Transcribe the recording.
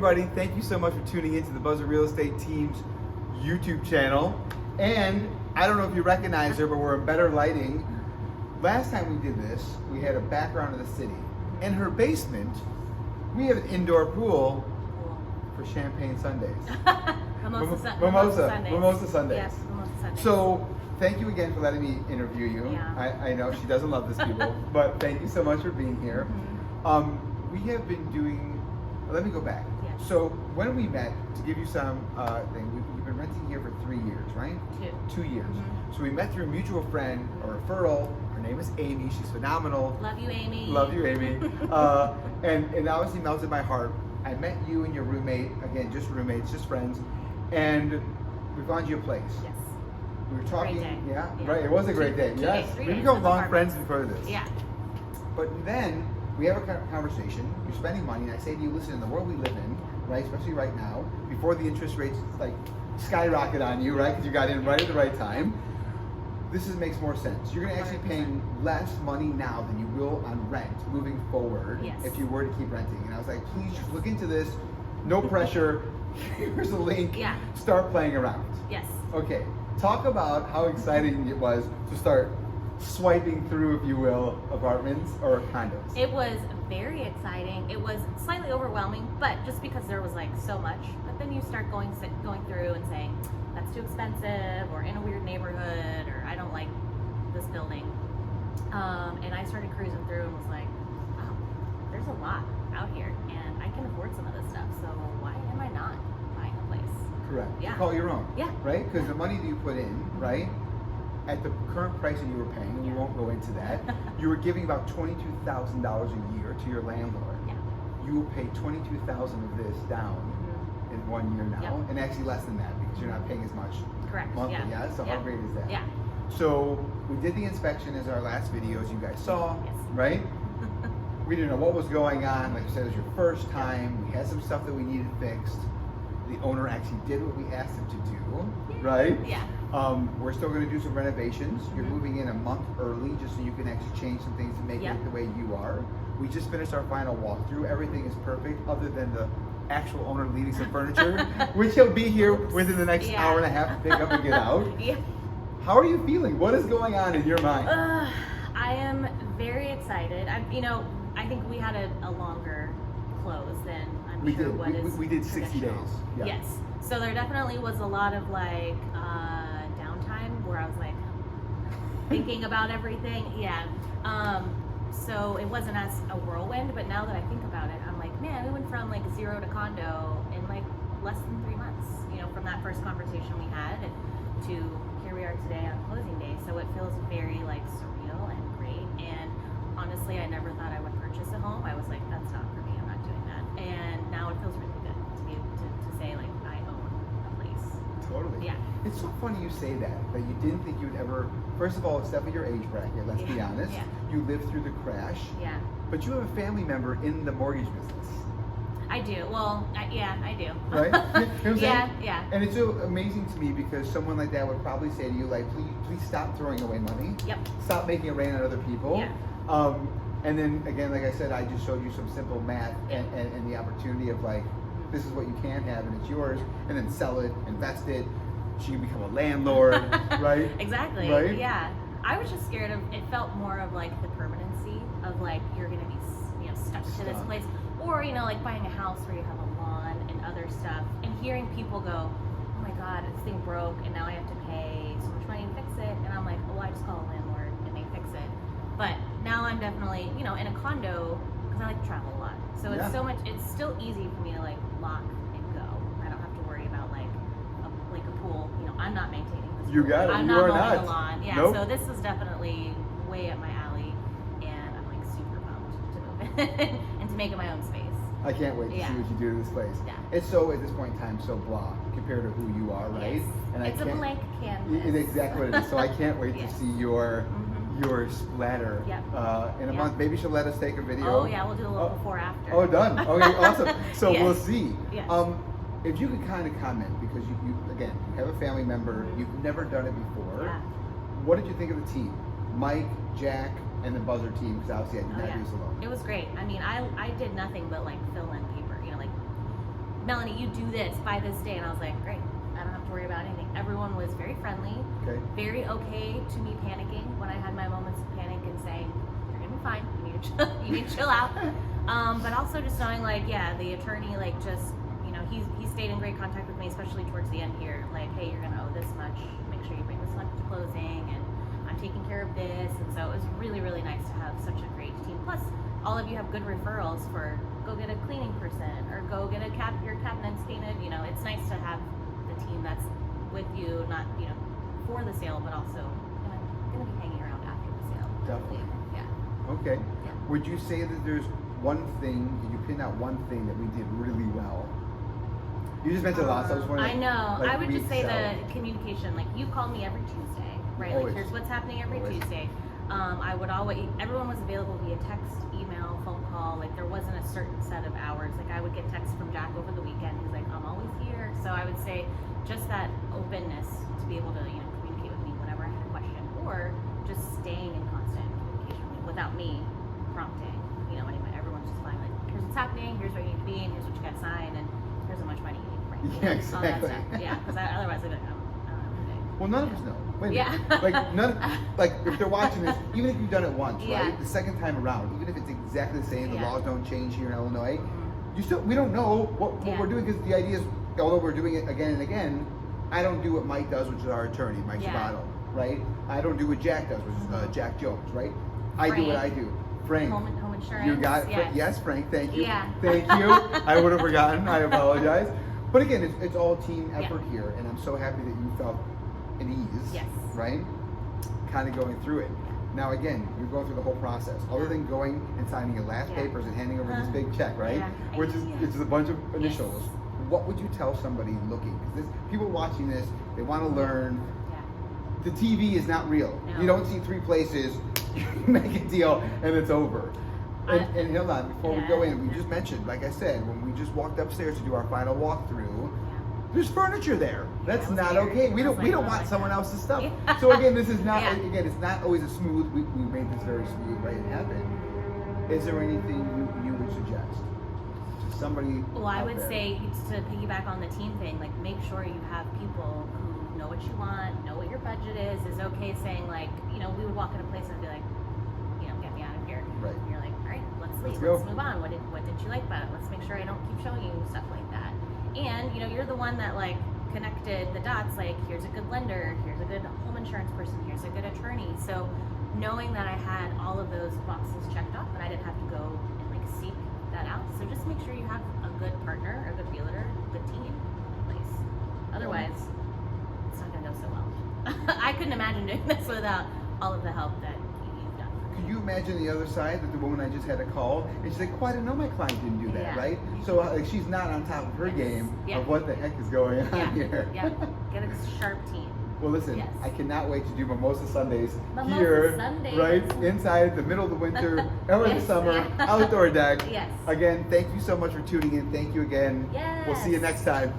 Everybody, thank you so much for tuning into the Buzzer Real Estate Team's YouTube channel. And I don't know if you recognize her, but we're in better lighting. Last time we did this, we had a background of the city. In her basement, we have an indoor pool for champagne Sundays. Mimosa Sundays. Mimosa Sundays. Yes, Mimosa Sundays. So, thank you again for letting me interview you. Yeah. I know she doesn't love this, people, but thank you so much for being here. We have been doing, let me go back. Yes. So when we met, to give you some thing, we've been renting here for 3 years, right? 2 years. So we met through a mutual friend, a referral. Her name is Amy. She's phenomenal. Love you, Amy. Love you, Amy. And obviously melted my heart. I met you and your roommate, again, just roommates, just friends, and we found you a place. Yes. We were talking, Great day. Yeah, Yeah. right. It was a great day. 2 Yes, days, 3 we days become of long apartments. friends before this. Yeah. But then we have a conversation. You're spending money, and I say to you, listen, in the world we live in, right, especially right now, before the interest rates like skyrocket on you, right, because you got in right at the right time, makes more sense. You're going to actually be paying less money now than you will on rent moving forward if you were to keep renting. And I was like, please just look into this. No pressure. Here's a link. Yeah. Start playing around. Yes. Okay. Talk about how exciting it was to start swiping through, if you will, apartments or condos. It was very exciting. It was slightly overwhelming, but just because there was like so much. But then you start going through and saying, that's too expensive, or in a weird neighborhood, or I don't like this building. And I started cruising through and was like, wow, there's a lot out here, and I can afford some of this stuff. So why am I not buying a place? Correct. Yeah. You call it your own. Yeah. Right? Because the money that you put in, right, at the current price that you were paying, and we won't go into that, you were giving about $22,000 a year to your landlord. Yeah. You will pay $22,000 of this down in 1 year now, and actually less than that because you're not paying as much Correct. monthly. Yeah. So how great is that? Yeah. So we did the inspection as our last videos you guys saw, Yes. right? We didn't know what was going on. Like you said, it was your first time. We had some stuff that we needed fixed. The owner actually did what we asked him to do, right? Yeah. We're still going to do some renovations. You're moving in a month early just so you can actually change some things and make it the way you are. We just finished our final walkthrough. Everything is perfect other than the actual owner leaving some furniture, which he'll be here within the next hour and a half to pick up and get out. Yeah. How are you feeling? What is going on in your mind? I am very excited. I think we had a longer close than I'm We sure did. what is We did 60 days. traditional. Yeah. Yes. So there definitely was a lot of like downtime where I was like thinking about everything. Yeah. So it wasn't as a whirlwind, but now that I think about it, I'm like, man, we went from like 0 to condo in like less than 3 months. From that first conversation we had to here we are today on closing day. So it feels very like surreal and great. And honestly, I never thought I would purchase a home. I was like, that's not for me. I'm not doing that. And now it feels really good to be able to say like I own a place. Totally. Yeah. It's so funny you say that you didn't think you'd ever, first of all, it's definitely your age bracket, let's be honest. Yeah. You lived through the crash. Yeah. But you have a family member in the mortgage business. I do. Well, yeah, I do. Right? You know what I'm saying? Yeah. And it's so amazing to me because someone like that would probably say to you, like, please stop throwing away money. Yep. Stop making it rain on other people. Yeah. And then again, like I said, I just showed you some simple math and the opportunity of like, this is what you can have and it's yours, and then sell it, invest it. She can become a landlord, right? Exactly. Right? Yeah. I was just scared of. It felt more of like the permanency of like you're gonna be stuck to this place, or like buying a house where you have a lawn and other stuff, and hearing people go, oh my God, this thing broke and now I have to pay so much money to fix it, and I'm like, oh, I just call a landlord and they fix it. But now I'm definitely in a condo because I like to travel a lot, so it's so much. It's still easy for me to like lock and go. I don't have to worry about like a pool. I'm not maintaining this. You pool. got it. I'm You not are mowing not. the lawn. Yeah. Nope. So this is definitely way up my alley, and I'm like super pumped to move in and to make it my own space. I can't wait to see what you do to this place. Yeah. It's so, at this point in time, so blah compared to who you are, right? Yes. And It's a blank canvas. It's exactly what it is. So I can't wait Yes. to see your splatter in a month. Maybe she'll let us take a video. Oh yeah, we'll do a little before after. Oh, done. Okay, awesome. So Yes. we'll see. Yes. If you could kind of comment, because you again, you have a family member, you've never done it before. Yeah. What did you think of the team? Mike, Jack, and the Buzzer team, because obviously I did not do this alone. It was great. I mean, I did nothing but like fill in paper, like Melanie, you do this by this day. And I was like, great. I don't have to worry about anything. Everyone was very friendly, very okay to me panicking when I had my moments of panic and saying, you're gonna be fine. You need to chill, you need to chill out. But also just knowing like, yeah, the attorney like just, you know, he stayed in great contact with me, especially towards the end here. Like, hey, you're gonna owe this much. Make sure you bring this much to closing, and I'm taking care of this. And so it was really, really nice to have such a great team. Plus, all of you have good referrals for go get a cleaning person or go get your cabinets painted. You know, it's nice to have the team that's with you, not, you know, for the sale, but also gonna be hanging around after the sale. Definitely. Yeah. Okay. Yeah. Would you say that there's one thing, you pin out one thing that we did really well? You just mentioned a lot, so I just want to. I know. Like, I would just say re-excel. the communication. Like, you call me every Tuesday, right? Always. Like, here's what's happening every Always. Tuesday. I would always, everyone was available via text, email, phone call. Like, there wasn't a certain set of hours. Like, I would get texts from Jack over the weekend. He's like, I'm always here. So I would say just that openness to be able to, you know, communicate with me whenever I had a question, or just staying in constant communication with me without me prompting. You know, anyway, everyone's just fine. Like, here's what's happening. Here's where you need to be, and here's what you got to sign, and here's how much money you need to bring. Yeah, exactly. Yeah, because otherwise I'd be like, I don't know everything. Well, none of us know. Wait a Yeah. minute. Like like if they're watching this, even if you've done it once, Yeah. right? The second time around, even if it's exactly the same, the Yeah. laws don't change here in Illinois. We don't know what Yeah. we're doing, because the idea is, although we're doing it again and again, I don't do what Mike does, which is our attorney, Mike Yeah. Sabato, right? I don't do what Jack does, which is Jack Jones, right? I do what I Frank. do. Frank. Home insurance. You got it. Yes. Yes, Frank. Thank you. Yeah. Thank you. I would have forgotten. I apologize. But again, it's all team effort Yeah. here, and I'm so happy that you felt at ease. Yes. Right? Kind of going through it. Now again, you're going through the whole process. Other than going and signing your last Yeah. papers and handing over this Uh-huh. big check, right? Yeah. Which is Yeah. it's just a bunch of initials. Yes. What would you tell somebody looking? Because people watching this, they want to learn. Yeah. The TV is not real. No. You don't see three places, you make a deal, and it's over. And hold on, before we go in, we just mentioned, like I said, when we just walked upstairs to do our final walkthrough, there's furniture there. That's was not weird. okay. We I was don't like, oh want my someone God. else's stuff. Yeah. So again, this is not Yeah. again, it's not always a smooth. We made this very smooth, right? It happened. Is there anything you would suggest to somebody? Well, I out would there? say, to piggyback on the team thing, like, make sure you have people who know what you want, know what your budget is okay saying, like, you know, we would walk in a place and be like, you know, get me out of here. Right. And you're like, all right, let's leave. go. Let's move on. What did you like about it? Let's make sure I don't keep showing you stuff like that. And, you know, you're the one that, like, connected the dots, like, here's a good lender, here's a good home insurance person, here's a good attorney. So knowing that I had all of those boxes checked off, and I didn't have to go and like seek that out. So just make sure you have a good partner, a good realtor, a good team in place. Otherwise, it's not gonna go so well. I couldn't imagine doing this without all of the help that you've done. Could you imagine the other side, that the woman I just had a call, and she's like, "Well, I didn't know my client didn't do that, Yeah. right?" So like, she's not on top of her Yes. game Yeah. of what the heck is going on Yeah, here. yeah. Get a sharp team. Well, listen, Yes. I cannot wait to do Mimosa Sundays Mimosa here, Sundays. right inside the middle of the winter, early Yes, the summer, yeah. outdoor deck. Yes. Again, thank you so much for tuning in. Thank you again. Yes. We'll see you next time.